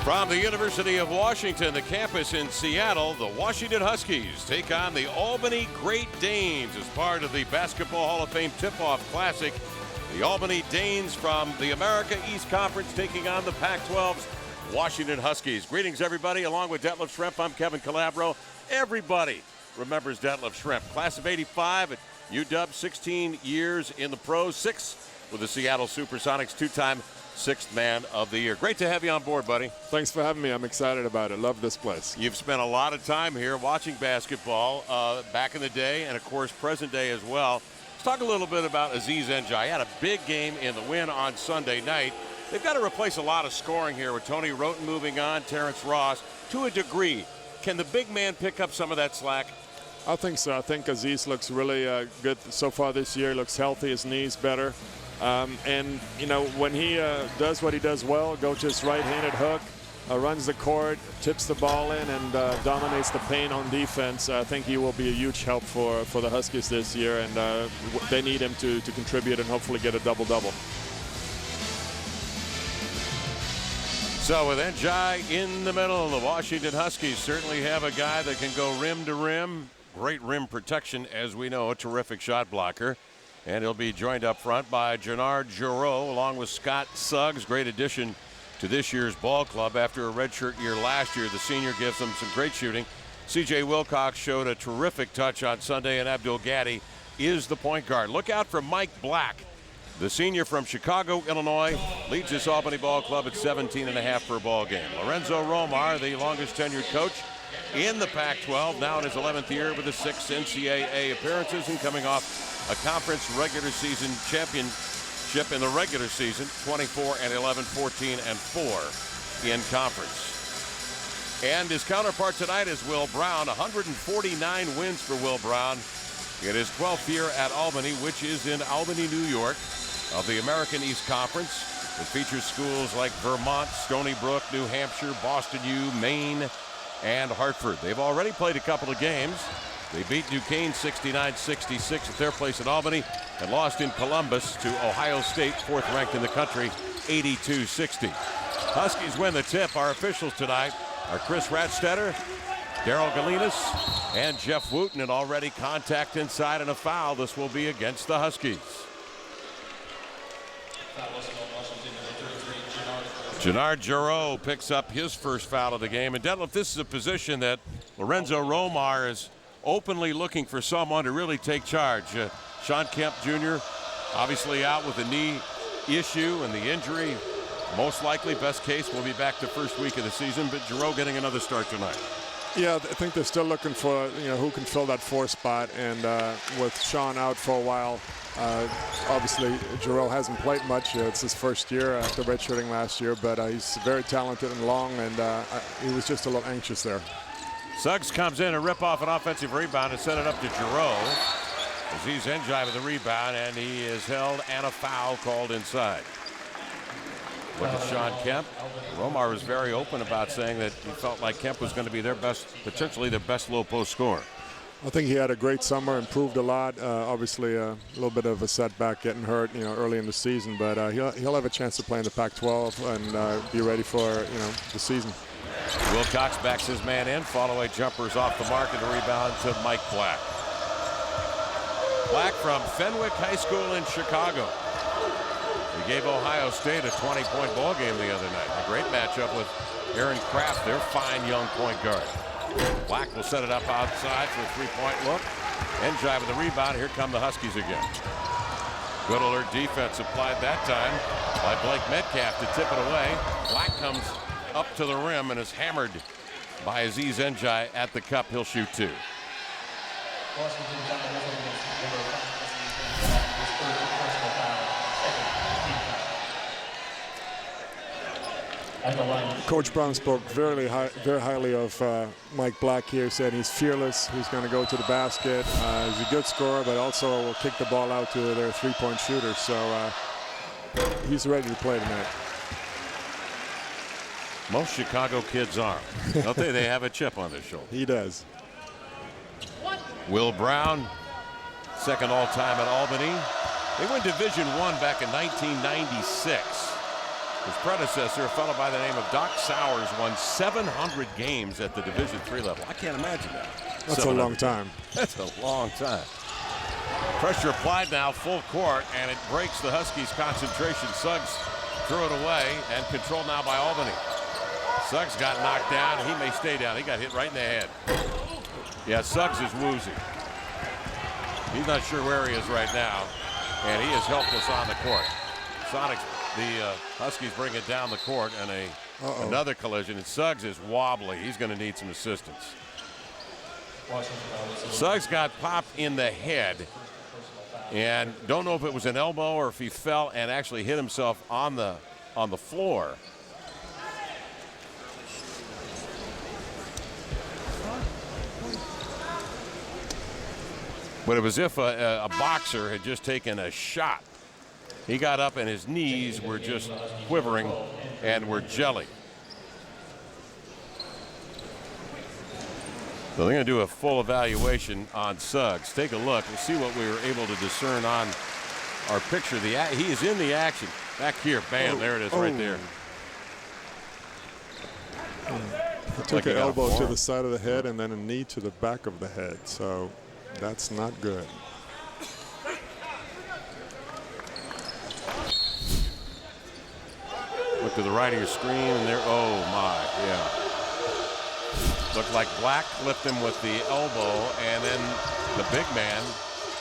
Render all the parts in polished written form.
From the University of Washington, the campus in Seattle, the Washington Huskies take on the Albany Great Danes as part of the Basketball Hall of Fame Tip-Off Classic. The Albany Danes from the America East Conference taking on the Pac-12's Washington Huskies. Greetings, everybody. Along with Detlef Schrempf, I'm Kevin Calabro. Everybody remembers Detlef Schrempf. Class of '85 at UW, 16 years in the pros, 6 with the Seattle Supersonics, 2-time Sixth Man of the Year. Great to have you on board, buddy. Thanks for having me. I'm excited about it. Love this place. You've spent a lot of time here watching basketball back in the day and, of course, present day as well. Let's talk a little bit about Aziz Ndiaye. He had a big game in the win on Sunday night. They've got to replace a lot of scoring here with Tony Wroten moving on, Terrence Ross. To a degree, can the big man pick up some of that slack? I think so. I think Aziz looks really good so far this year. Looks healthy, his knees better. And, you know, when he does what he does well, goes to his right-handed hook, runs the court, tips the ball in, and dominates the paint on defense, I think he will be a huge help for the Huskies this year, and they need him to contribute and hopefully get a double-double. So with Ndiaye in the middle, the Washington Huskies certainly have a guy that can go rim to rim. Great rim protection, as we know, a terrific shot blocker. And he'll be joined up front by Jannard Giroux along with Scott Suggs. Great addition to this year's ball club after a redshirt year last year. The senior gives them some great shooting. C.J. Wilcox showed a terrific touch on Sunday, and Abdul Gaddy is the point guard. Look out for Mike Black. The senior from Chicago, Illinois, leads this Albany ball club at 17.5 per ball game. Lorenzo Romar, the longest tenured coach in the Pac-12, now in his 11th year with the 6 NCAA appearances and coming off a conference regular season championship in the regular season, 24-11, 14-4 in conference. And his counterpart tonight is Will Brown. 149 wins for Will Brown in his 12th year at Albany, which is in Albany, New York, of the American East Conference. It features schools like Vermont, Stony Brook, New Hampshire, Boston U, Maine, and Hartford. They've already played a couple of games. They beat Duquesne 69-66 at their place in Albany and lost in Columbus to Ohio State, 4th ranked in the country, 82-60. Huskies win the tip. Our officials tonight are Chris Ratstetter, Daryl Galinas, and Jeff Wooten, and already contact inside and a foul. This will be against the Huskies. Jannard Giroux picks up his first foul of the game. And Detlef, this is a position that Lorenzo Romar is openly looking for someone to really take charge. Sean Kemp Jr. obviously out with a knee issue and the injury. Most likely, best case, will be back the first week of the season, but Giroux getting another start tonight. Yeah, I think they're still looking for, who can fill that 4 spot, and with Sean out for a while, obviously Giroux hasn't played much. It's his first year after redshirting last year, but he's very talented and long, and he was just a little anxious there. Suggs comes in and rip off an offensive rebound and set it up to Giroux. Aziz Ndiaye with the rebound, and he is held and a foul called inside. Look at Sean Kemp. Romar was very open about saying that he felt like Kemp was going to be their best, potentially their best low post scorer. I think he had a great summer, improved a lot. Obviously, a little bit of a setback, getting hurt, early in the season, but he'll have a chance to play in the Pac-12 and be ready for, the season. Wilcox backs his man in. Fall-away jumpers off the mark, and the rebound to Mike Black. Black from Fenwick High School in Chicago. He gave Ohio State a 20-point ball game the other night. A great matchup with Aaron Kraft, their fine young point guard. Black will set it up outside for a 3-point look. Ndiaye with the rebound. Here come the Huskies again. Good alert defense applied that time by Blake Metcalf to tip it away. Black comes up to the rim and is hammered by Aziz Ndiaye at the cup. He'll shoot 2. Coach Brown spoke very highly of Mike Black here. Said he's fearless. He's going to go to the basket. He's a good scorer, but also will kick the ball out to their 3-point shooters. So he's ready to play tonight. Most Chicago kids are, don't they? They have a chip on their shoulder. He does. Will Brown, second all-time at Albany. They won Division I back in 1996. His predecessor, a fellow by the name of Doc Sowers, won 700 games at the Division III level. I can't imagine that. That's a long time. That's a long time. Pressure applied now, full court, and it breaks the Huskies' concentration. Suggs threw it away, and controlled now by Albany. Suggs got knocked down. He may stay down. He got hit right in the head. Yeah, Suggs is woozy. He's not sure where he is right now, and he is helpless on the court. The Huskies bring it down the court, and another collision, and Suggs is wobbly. He's going to need some assistance. Suggs got popped in the head, and don't know if it was an elbow or if he fell and actually hit himself on the floor. But it was as if a boxer had just taken a shot. He got up and his knees were just quivering and were jelly. So they're going to do a full evaluation on Suggs. Take a look and see what we were able to discern on our picture. He is in the action. Back here, bam, there it is right there. He took an elbow to the side of the head and then a knee to the back of the head. So that's not good. Look to the right of your screen, and there, oh my, yeah. Looked like Black flipped him with the elbow, and then the big man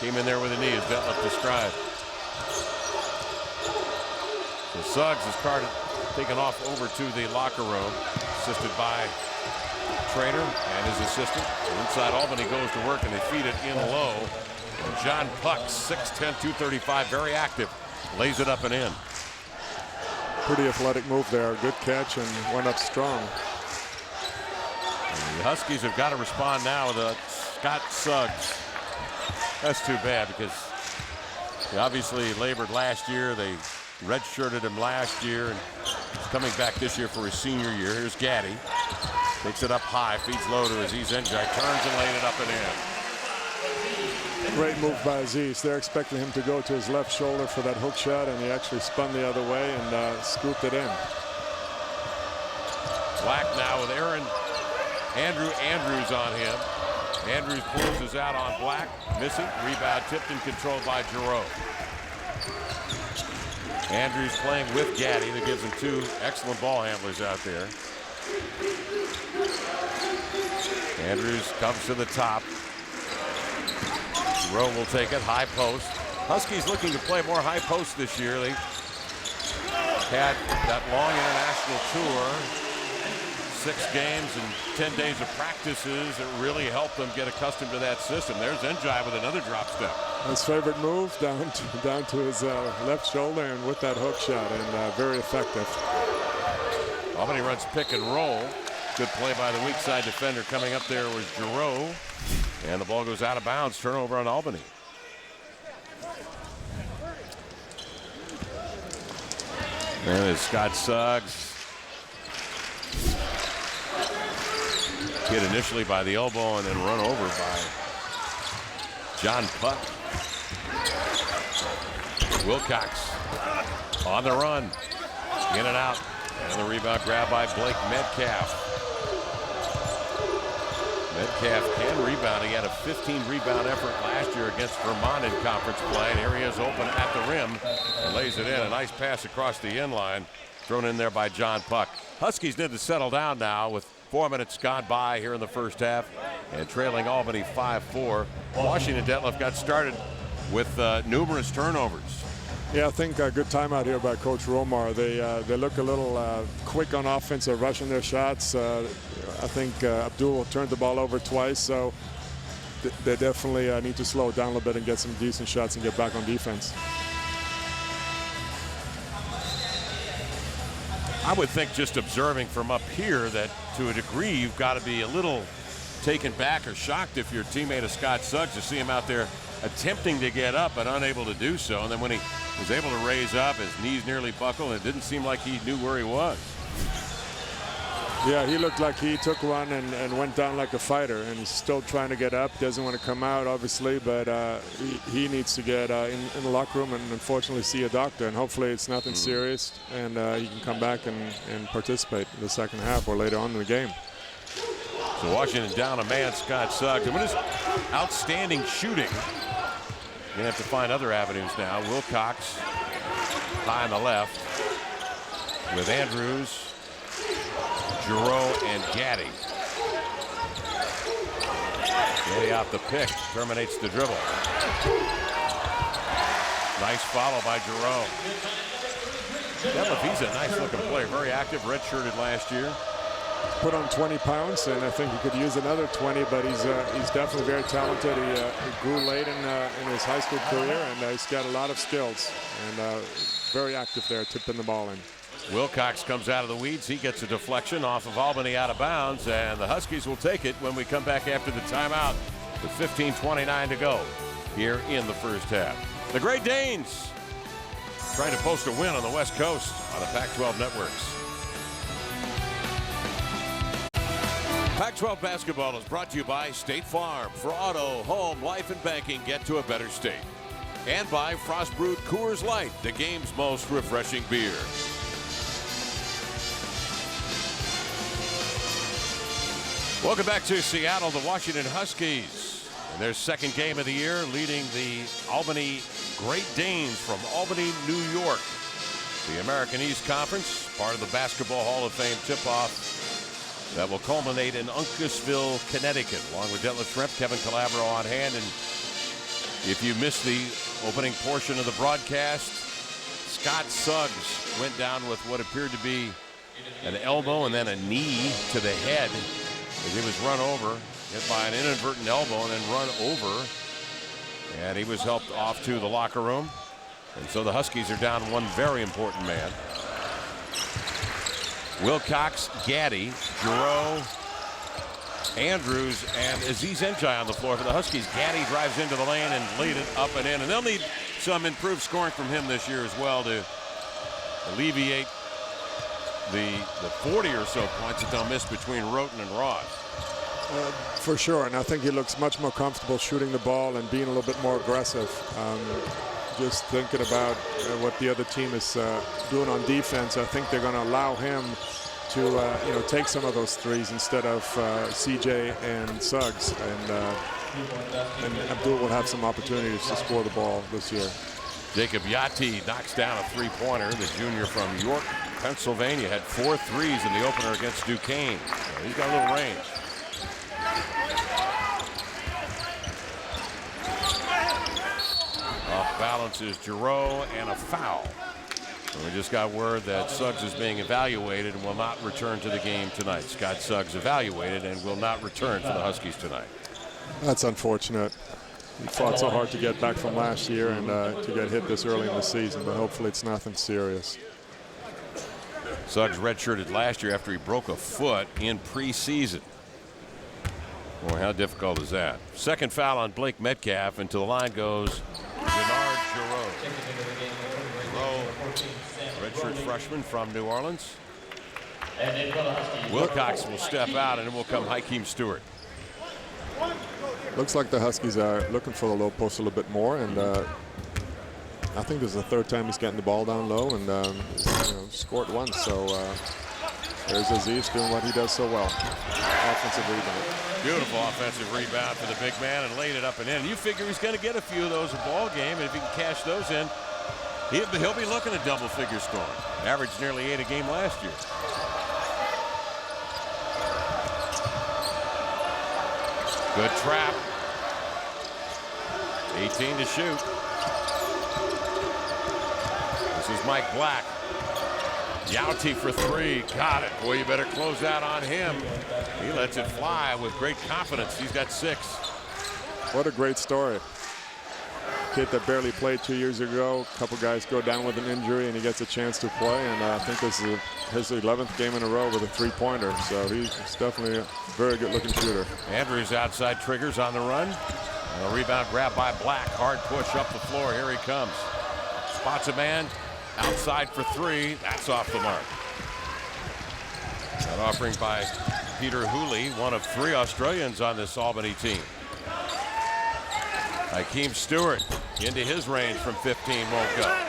came in there with a knee, as Detlef described. So Suggs is taken off over to the locker room, assisted by Trainer and his assistant. Inside Albany goes to work, and they feed it in low. And John Puck, 6'10", 235, very active, lays it up and in. Pretty athletic move there. Good catch and went up strong. And the Huskies have got to respond now with Scott Suggs. That's too bad because he obviously labored last year. They redshirted him last year and he's coming back this year for his senior year. Here's Gaddy. Takes it up high, feeds low to Aziz Njai, turns and laid it up and in. Great move by Aziz. They're expecting him to go to his left shoulder for that hook shot, and he actually spun the other way and scooped it in. Black now with Andrew Andrews on him. Andrews closes out on Black, missing. Rebound tipped and controlled by Giroux. Andrews playing with Gaddy. That gives him two excellent ball handlers out there. Andrews comes to the top. Giroux will take it, high post. Huskies looking to play more high post this year. They had that long international tour, 6 games and 10 days of practices. It really helped them get accustomed to that system. There's Njai with another drop step. His favorite move down to his left shoulder and with that hook shot, and very effective. Albany runs pick and roll. Good play by the weak side defender. Coming up there was Giroux. And the ball goes out of bounds. Turnover on Albany. And it's Scott Suggs. Hit initially by the elbow and then run over by John Puck. Wilcox on the run. In and out. And the rebound grab by Blake Metcalf. Metcalf can rebound. He had a 15-rebound effort last year against Vermont in conference play. And here he is open at the rim and lays it in. A nice pass across the end line, thrown in there by John Puck. Huskies need to settle down now with 4 minutes gone by here in the first half and trailing Albany 5-4. Washington, Detlef, got started with numerous turnovers. Yeah, I think a good timeout here by Coach Romar. They look a little quick on offense, rushing their shots. I think Abdul turned the ball over twice, so they definitely need to slow it down a little bit and get some decent shots and get back on defense. I would think, just observing from up here, that to a degree you've got to be a little taken back or shocked if you're a teammate of Scott Suggs to see him out there attempting to get up but unable to do so. And then when he was able to raise up, his knees nearly buckled, and it didn't seem like he knew where he was. Yeah, he looked like he took one and went down like a fighter, and he's still trying to get up. Doesn't want to come out, obviously, but he needs to get in the locker room and unfortunately see a doctor, and hopefully it's nothing serious, and he can come back and participate in the second half or later on in the game. So Washington down a man, Scott Suggs. And with his outstanding shooting, you have to find other avenues now. Wilcox high on the left with Andrews, Giroux, and Gaddy. Gaddy out the pick, terminates the dribble. Nice follow by Giroux. He's a nice looking player, very active, redshirted last year. Put on 20 pounds, and I think he could use another 20, but he's definitely very talented. He grew late in his high school career, and he's got a lot of skills, and very active there, tipping the ball in. Wilcox comes out of the weeds. He gets a deflection off of Albany out of bounds, and the Huskies will take it when we come back after the timeout with 15:29 to go here in the first half. The Great Danes trying to post a win on the West Coast on the Pac-12 networks. Pac-12 basketball is brought to you by State Farm. For auto, home, life, and banking, get to a better state. And by Frost Brewed Coors Light, the game's most refreshing beer. Welcome back to Seattle, the Washington Huskies. In their second game of the year, leading the Albany Great Danes from Albany, New York. The American East Conference, part of the Basketball Hall of Fame tip-off that will culminate in Uncasville, Connecticut, along with Detlef Schrempf, Kevin Calabro on hand. And if you missed the opening portion of the broadcast, Scott Suggs went down with what appeared to be an elbow and then a knee to the head as he was run over, hit by an inadvertent elbow and then run over. And he was helped off to the locker room. And so the Huskies are down one very important man. Wilcox, Gaddy, Giroux, Andrews, and Aziz Njai on the floor for the Huskies. Gaddy drives into the lane and laid it up and in. And they'll need some improved scoring from him this year as well to alleviate the 40 or so points that they'll miss between Roten and Ross. For sure, and I think he looks much more comfortable shooting the ball and being a little bit more aggressive. Just thinking about what the other team is doing on defense, I think they're going to allow him to take some of those threes instead of CJ and Suggs, and Abdul will have some opportunities to score the ball this year. Jacob Yati knocks down a three-pointer. The junior from York, Pennsylvania, had 4 threes in the opener against Duquesne. So he's got a little range. Off balance is Giroux, and a foul. And we just got word that Suggs is being evaluated and will not return to the game tonight. Scott Suggs evaluated and will not return for the Huskies tonight. That's unfortunate. He fought so hard to get back from last year and to get hit this early in the season, but hopefully it's nothing serious. Suggs redshirted last year after he broke a foot in preseason. Boy, how difficult is that? Second foul on Blake Metcalf, and to the line goes Bernard Giroux. Redshirt freshman from New Orleans. Wilcox will step out, and it will come Hakeem Stewart. Looks like the Huskies are looking for the low post a little bit more, and I think this is the third time he's getting the ball down low and scored once. So there's Aziz doing what he does so well. Offensive rebound. Beautiful offensive rebound for the big man and laid it up and in. You figure he's going to get a few of those a ball game, and if he can cash those in, he'll be looking at double-figure scoring. Averaged nearly 8 a game last year. Good trap. 18 to shoot. This is Mike Black. Yauti for 3. Got it. Boy, you better close out on him. He lets it fly with great confidence. He's got 6. What a great story. Kid that barely played 2 years ago. A couple guys go down with an injury, and he gets a chance to play. And I think this is his 11th game in a row with a 3-pointer. So he's definitely a very good-looking shooter. Andrews outside triggers on the run. And a rebound grab by Black. Hard push up the floor. Here he comes. Spots a man. Outside for 3. That's off the mark. An offering by Peter Hooley, one of 3 Australians on this Albany team. Hakeem Stewart into his range from 15 won't go.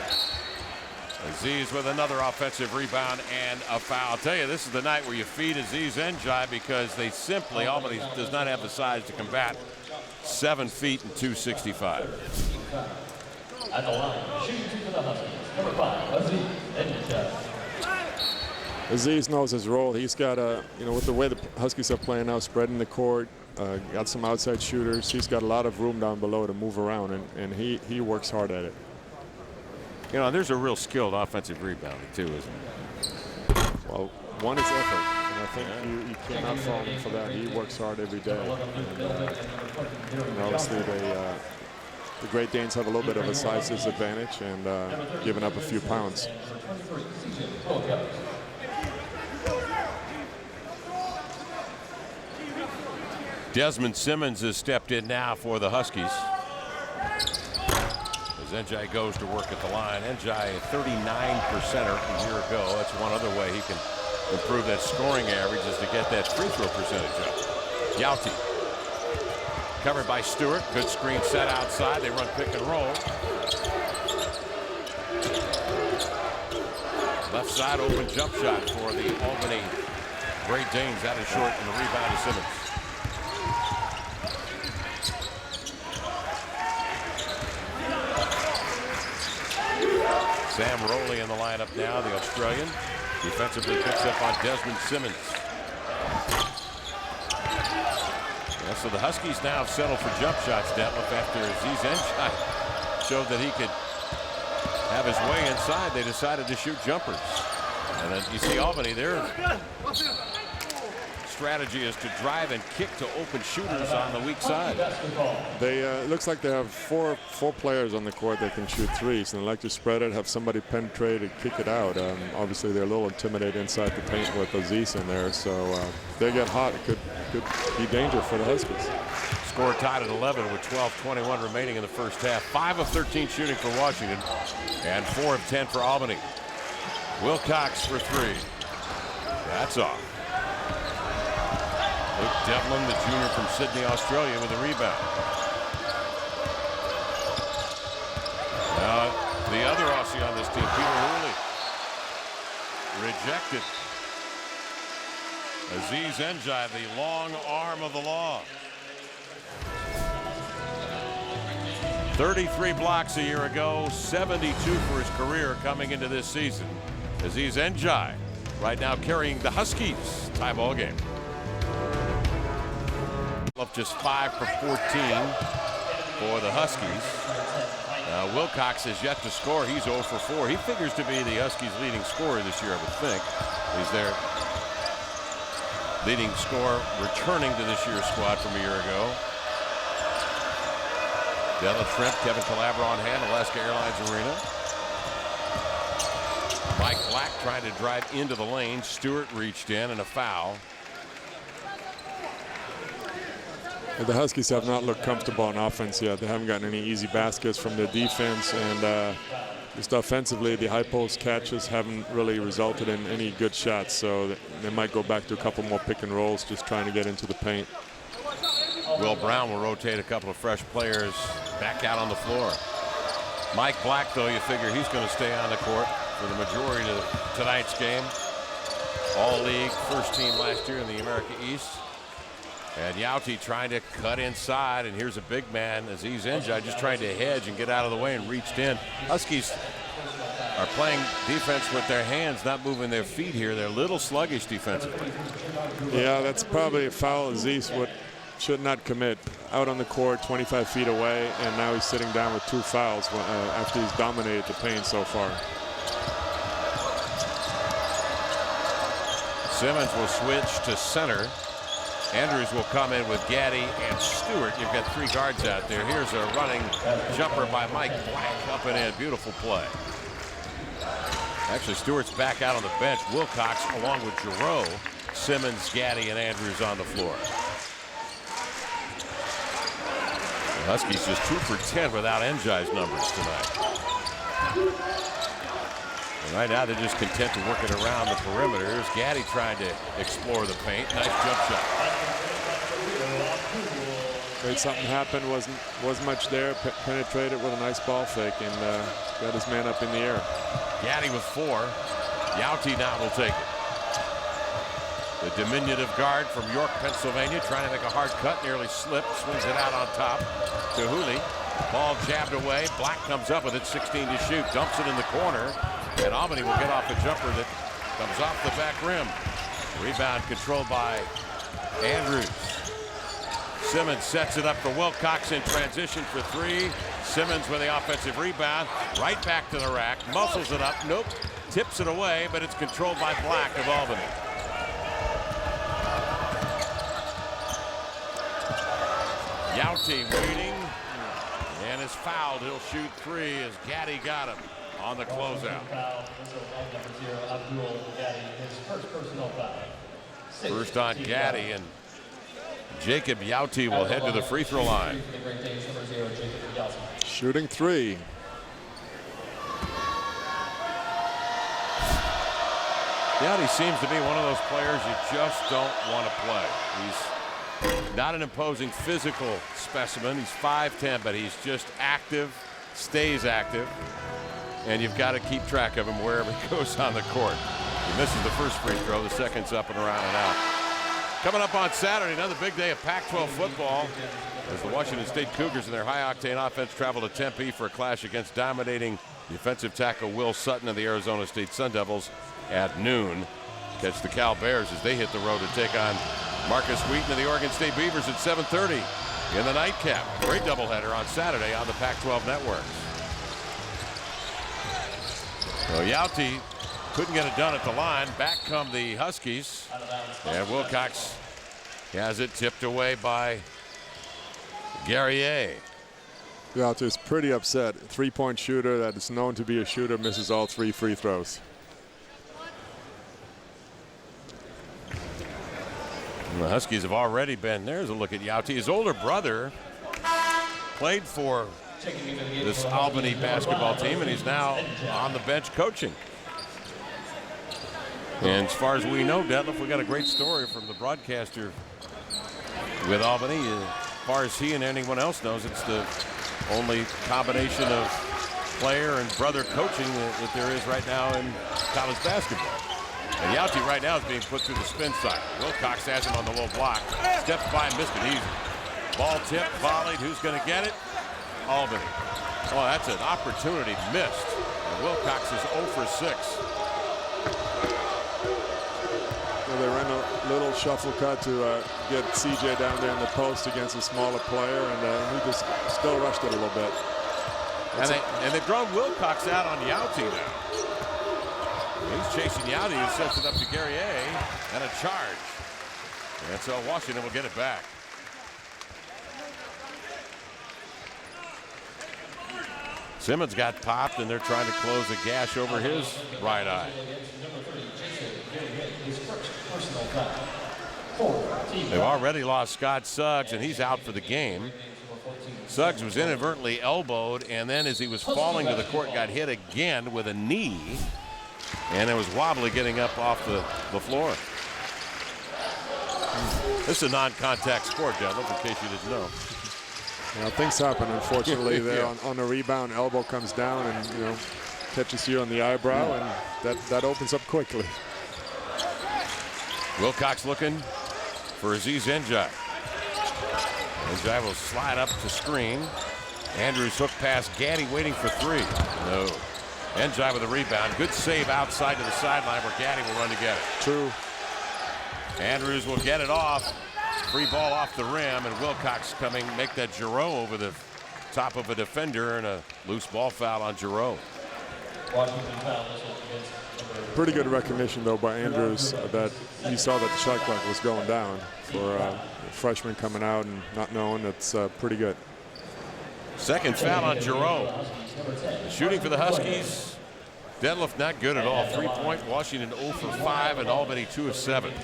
Aziz with another offensive rebound and a foul. I'll tell you, this is the night where you feed Aziz Njai because they simply, Albany does not have the size to combat 7 feet and 265. At the line, shooting for the Huskies, number 5, Aziz Njai. Aziz knows his role. He's got with the way the Huskies are playing now, spreading the court, got some outside shooters. He's got a lot of room down below to move around, and he works hard at it. You know, there's a real skilled offensive rebounder too, isn't there? Well, one is effort, and I think you cannot fault him for that. He works hard every day. And obviously, the Great Danes have a little bit of a size disadvantage and giving up a few pounds. Desmond Simmons has stepped in now for the Huskies. As Njai goes to work at the line. Njai, 39%er a year ago. That's one other way he can improve that scoring average is to get that free throw percentage up. Yauti. Covered by Stewart. Good screen set outside. They run pick and roll. Left side open jump shot for the Albany Great Danes. That is short, and the rebound is Simmons. Sam Rowley in the lineup now, the Australian. Defensively picks up on Desmond Simmons. Yeah, so the Huskies now have settled for jump shots, Detlef, after Aziz Njai showed that he could have his way inside. They decided to shoot jumpers. And then you see Albany, their strategy is to drive and kick to open shooters on the weak side. They looks like they have four players on the court that can shoot threes, and they like to spread it, have somebody penetrate and kick it out. Obviously, they're a little intimidated inside the paint with Aziz in there, so if they get hot, it could be danger for the Huskies. Score tied at 11 with 12:21 remaining in the first half. 5 of 13 shooting for Washington, and 4 of 10 for Albany. Wilcox for 3. That's off. Luke Devlin, the junior from Sydney, Australia, with a rebound. Now, the other Aussie on this team, Peter Hooley, rejected. Aziz Njai, the long arm of the law. 33 blocks a year ago, 72 for his career coming into this season. Aziz Njai right now carrying the Huskies tie ball game. Just 5 for 14 for the Huskies. Wilcox has yet to score. He's 0 for 4. He figures to be the Huskies' leading scorer this year, I would think. He's their leading scorer returning to this year's squad from a year ago. Della Shrimp, Kevin Calabra on hand, Alaska Airlines Arena. Mike Black trying to drive into the lane. Stewart reached in, and a foul. The Huskies have not looked comfortable on offense yet. They haven't gotten any easy baskets from their defense, and just offensively, the high post catches haven't really resulted in any good shots. So they might go back to a couple more pick and rolls, just trying to get into the paint. Will Brown will rotate a couple of fresh players back out on the floor. Mike Black, though, you figure he's going to stay on the court for the majority of tonight's game. All-league, first team last year in the America East. And Yauti trying to cut inside, and here's a big man, Aziz Njai, just trying to hedge and get out of the way and reached in. Huskies are playing defense with their hands, not moving their feet here. They're a little sluggish defensively. Yeah, that's probably a foul Aziz should not commit. Out on the court, 25 feet away, and now he's sitting down with 2 fouls after he's dominated the paint so far. Simmons will switch to center. Andrews will come in with Gaddy and Stewart. You've got 3 guards out there. Here's a running jumper by Mike Black, up and in. Beautiful play. Actually, Stewart's back out on the bench. Wilcox along with Giroux, Simmons, Gaddy, and Andrews on the floor. The Huskies just 2 for 10 without Njai's numbers tonight. Right now, they're just content to work it around the perimeters. Gaddy trying to explore the paint. Nice jump shot. Made something happen. Wasn't much there. Penetrated with a nice ball fake and got his man up in the air. Gaddy with 4. Yauti now will take it. The diminutive guard from York, Pennsylvania, trying to make a hard cut. Nearly slipped. Swings it out on top to Hooley. Ball jabbed away. Black comes up with it. 16 to shoot. Dumps it in the corner. And Albany will get off a jumper that comes off the back rim. Rebound controlled by Andrews. Simmons sets it up for Wilcox in transition for 3. Simmons with the offensive rebound. Right back to the rack. Muscles it up. Nope. Tips it away, but it's controlled by Black of Albany. Yauti waiting and is fouled. He'll shoot 3 as Gaddy got him on the closeout. First on Gaddy, and Jacob Yauti will head to the free throw line. Shooting 3. Yauti seems to be one of those players you just don't want to play. He's not an imposing physical specimen. He's 5'10", but he's just active, stays active, and you've got to keep track of him wherever he goes on the court. He misses the first free throw. The second's up and around and out. Coming up on Saturday, another big day of Pac-12 football as the Washington State Cougars and their high-octane offense travel to Tempe for a clash against dominating defensive tackle Will Sutton and the Arizona State Sun Devils at noon. Catch the Cal Bears as they hit the road to take on Marcus Wheaton and the Oregon State Beavers at 7:30 in the nightcap. Great doubleheader on Saturday on the Pac-12 networks. So Yauti couldn't get it done at the line. Back come the Huskies. And Wilcox has it tipped away by Guerrier. Yauti is pretty upset. 3-point shooter that is known to be a shooter misses all 3 free throws. The Huskies have already been. There's a look at Yauti. His older brother played for this Albany basketball team, and he's now on the bench coaching. And as far as we know, Detlef, we got a great story from the broadcaster with Albany. As far as he and anyone else knows, it's the only combination of player and brother coaching that there is right now in college basketball. And Yauti right now is being put through the spin side. Wilcox has him on the low block. Steps by and missed it easy. Ball tipped, volleyed. Who's going to get it? Albany. Oh, that's an opportunity missed. And Wilcox is 0 for 6. Well, they ran a little shuffle cut to get CJ down there in the post against a smaller player, and he just still rushed it a little bit. And they've drawn Wilcox out on Yauti now. He's chasing Yauti, who sets it up to Guerrier, and a charge. And so Washington will get it back. Simmons got popped, and they're trying to close a gash over his right eye. They've already lost Scott Suggs, and he's out for the game. Suggs was inadvertently elbowed, and then as he was falling to the court, got hit again with a knee. And it was wobbly getting up off the floor. This is a non-contact sport, Detlef, in case you didn't know. Well, things happen, unfortunately. There on the rebound, elbow comes down and catches you on the eyebrow, and that opens up quickly. Wilcox looking for Aziz Njai. Njai will slide up to screen. Andrews hook pass. Gaddy waiting for 3. No. Njai with a rebound. Good save outside to the sideline where Gaddy will run to get it. True. Andrews will get it off. Free ball off the rim, and Wilcox coming, make that Giroux over the top of a defender, and a loose ball foul on Giroux. Pretty good recognition, though, by Andrews that he saw that the shot clock was going down for a freshman coming out and not knowing. It's pretty good. Second foul on Giroux. Shooting for the Huskies. Detlef not good at all. 3-point. Washington 0 for 5 and Albany 2 of 7. It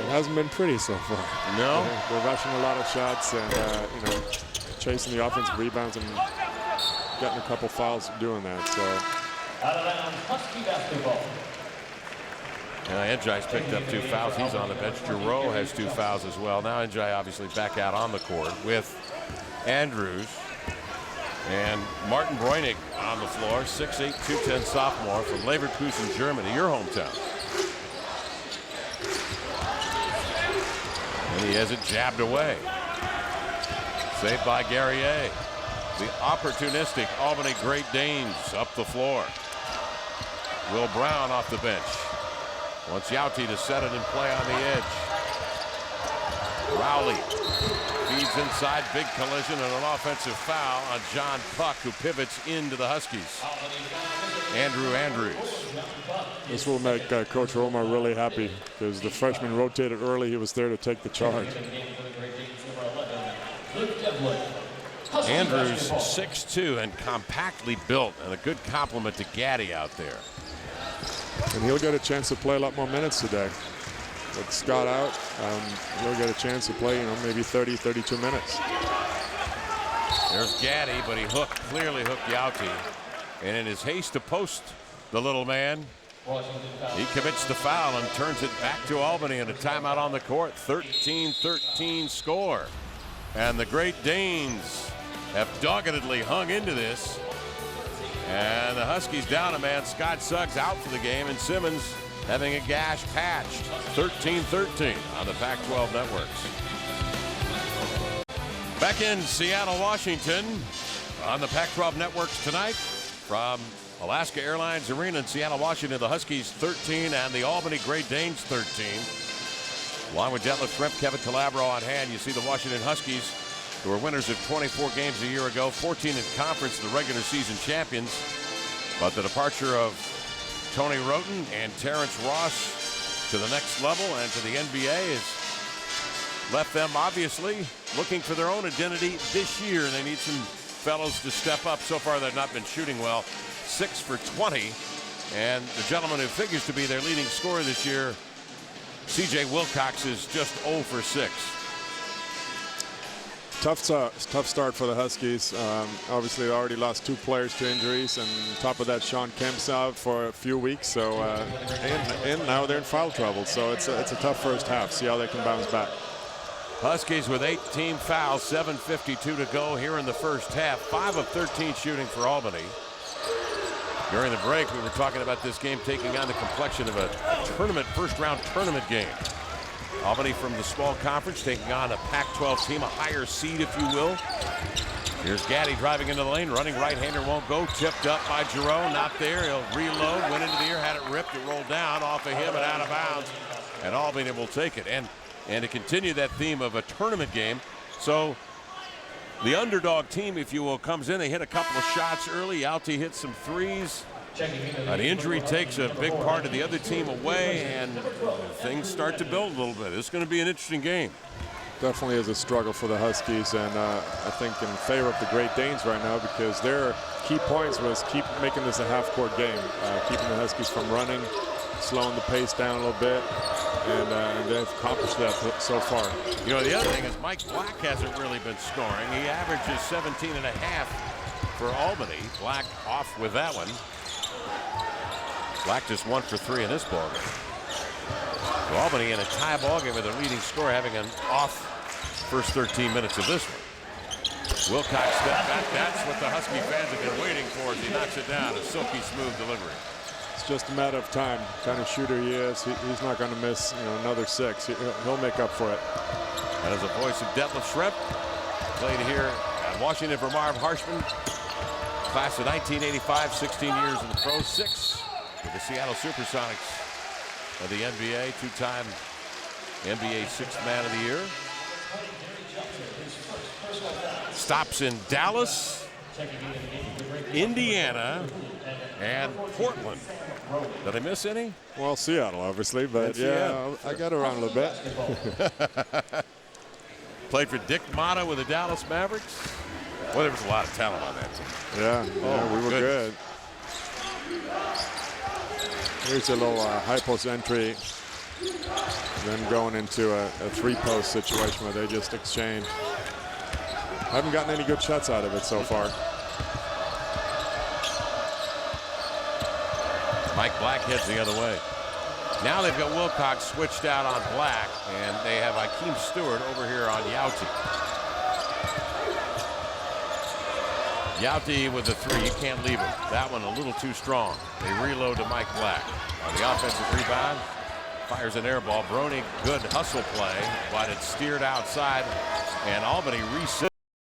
hasn't been pretty so far. No. They're rushing a lot of shots and chasing the offensive rebounds and getting a couple fouls doing that. So Out of bounds, Husky basketball. Njai's picked up 2 fouls. He's on the bench. Giroux has 2 fouls as well. Now Njai obviously back out on the court with Andrews. And Martin Bräunig on the floor, 6'8", 210 sophomore from Leverkusen, Germany, your hometown. And he has it jabbed away. Saved by Guerrier. The opportunistic Albany Great Danes up the floor. Will Brown off the bench. Wants Yauti to set it and play on the edge. Rowley feeds inside, big collision and an offensive foul on John Puck, who pivots into the Huskies. Andrew Andrews. This will make Coach Roma really happy because the freshman rotated early. He was there to take the charge. Andrews 6'2" and compactly built, and a good compliment to Gaddy out there. And he'll get a chance to play a lot more minutes today. With Scott out, he'll get a chance to play, maybe 30, 32 minutes. There's Gaddy, but he clearly hooked Yauti. And in his haste to post the little man, he commits the foul and turns it back to Albany, and a timeout on the court. 13-13 score. And the Great Danes have doggedly hung into this. And the Huskies down a man. Scott Suggs out for the game, and Simmons having a gash patched. 13-13 on the Pac-12 networks. Back in Seattle, Washington on the Pac-12 networks tonight from Alaska Airlines Arena in Seattle, Washington. The Huskies 13 and the Albany Great Danes 13. Along with Detlef Schrempf, Kevin Calabro on hand, you see the Washington Huskies, who were winners of 24 games a year ago, 14 in conference, the regular season champions. But the departure of Tony Roten and Terrence Ross to the next level and to the NBA has left them obviously looking for their own identity this year. They need some fellows to step up. So far they've not been shooting well. 6 for 20. And the gentleman who figures to be their leading scorer this year, C.J. Wilcox, is just 0 for 6. Tough start for the Huskies. Obviously, they already lost 2 players to injuries, and on top of that, Sean Kemp's out for a few weeks. So, and now they're in foul trouble. So it's a tough first half. See how they can bounce back. Huskies with 8 team fouls, 7:52 to go here in the first half. 5 of 13 shooting for Albany. During the break, we were talking about this game taking on the complexion of a tournament, first-round tournament game. Albany from the small conference taking on a Pac-12 team, a higher seed, if you will. Here's Gaddy driving into the lane, running right-hander won't go, tipped up by Giroux, not there. He'll reload, went into the air, had it ripped, it rolled down off of him and out of bounds, and Albany will take it. And to continue that theme of a tournament game, so the underdog team, if you will, comes in. They hit a couple of shots early. Yauti hits some threes. An injury takes a big part of the other team away, and things start to build a little bit. It's going to be an interesting game. Definitely is a struggle for the Huskies, and I think in favor of the Great Danes right now, because their key points was keep making this a half-court game, keeping the Huskies from running, slowing the pace down a little bit, and they've accomplished that so far. You know, the other thing is Mike Black hasn't really been scoring. He averages 17 and a half for Albany. Black off with that one. Black just 1 for 3 in this ballgame. So Albany in a tie ballgame with their leading scorer having an off first 13 minutes of this one. Wilcox step back. That's what the Husky fans have been waiting for as he knocks it down. A silky smooth delivery. It's just a matter of time. Kind of shooter he is. He's not going to miss another 6. He'll make up for it. And as a voice of Detlef Schrempf, played here at Washington for Marv Harshman. Class of 1985, 16 years in the pros, 6 with the Seattle Supersonics of the NBA, 2-time NBA 6th Man of the Year. Stops in Dallas, Indiana, and Portland. Did I miss any? Well, Seattle, obviously, but yeah, I got around a little bit. Played for Dick Motta with the Dallas Mavericks. Well, there was a lot of talent on that team. Yeah, we were good. Here's a little high post entry, then going into a 3-post situation where they just exchange. Haven't gotten any good shots out of it so far. Mike Black heads the other way. Now they've got Wilcox switched out on Black, and they have Akeem Stewart over here on Yauti. Yauti with the three. You can't leave him. That one a little too strong. They reload to Mike Black. On the offensive rebound, fires an air ball. Brony, good hustle play, but it's steered outside, and Albany resets.